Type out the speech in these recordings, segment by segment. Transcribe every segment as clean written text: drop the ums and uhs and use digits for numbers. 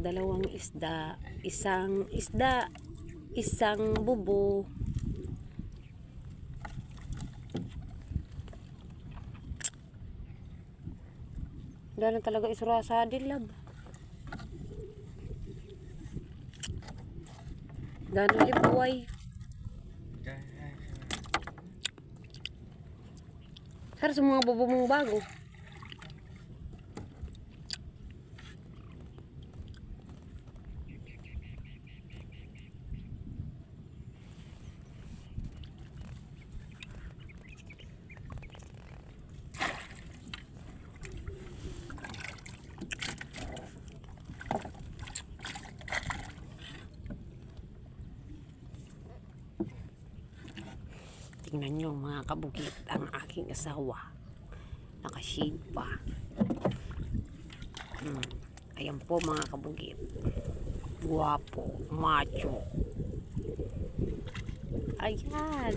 dalawang isda, isang bubo. Wala na talaga isurasa din, lab. Gano'n libuway. Sara sa mga bubo mong bago. Tingnan nyo mga kabukit, ang aking asawa. Nakashave pa. Ayan po mga kabukit. Guwapo, macho. Ayan.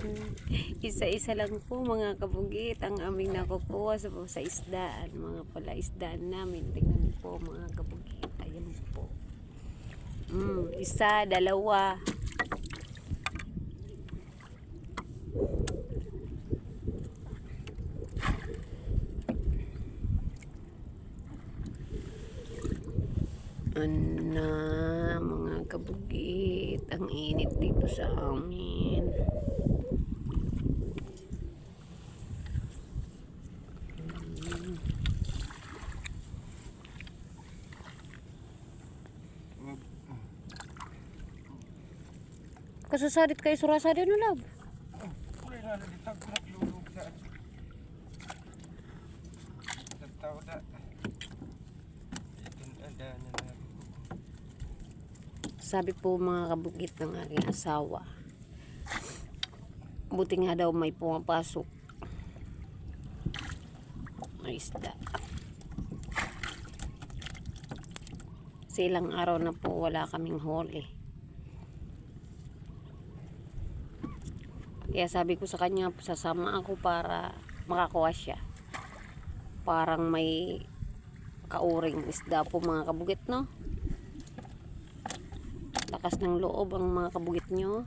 Isa-isa lang po mga kabukit ang aming nakukuha sa isdaan. Mga pala isdaan namin. Tingnan po mga kabukit. Ayan po. Isa, dalawa. Mga kabugit, ang init dito sa amin. Kasasadit kayo surasa din, lab. Sabi po mga kabukit ng aking asawa, buti nga daw may pumapasok na isda. Sa ilang araw na po wala kaming huli. Kaya sabi ko sa kanya, sasama ako para makakuha siya. Parang may kauring isda po mga kabukit, no? Lakas ng loob ang mga kabugit nyo.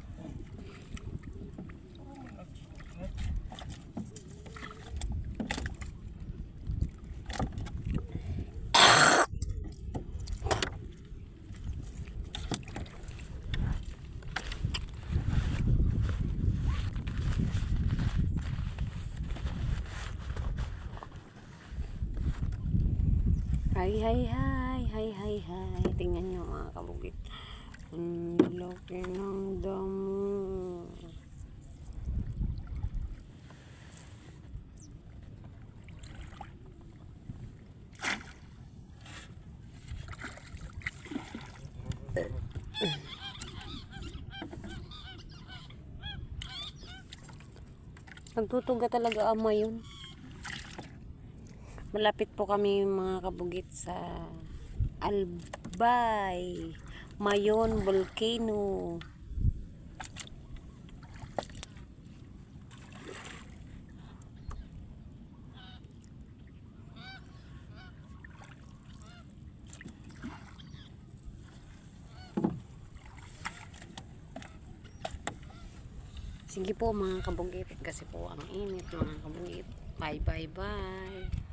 Hi. Tingnan nyo mga kabugit. Ang laki ng damo. Nagtutuga talaga ama yun. Malapit po kami mga kabugit sa Albay Mayon Volcano. Sige po mga kabugit, kasi po ang init mga kabugit. Bye.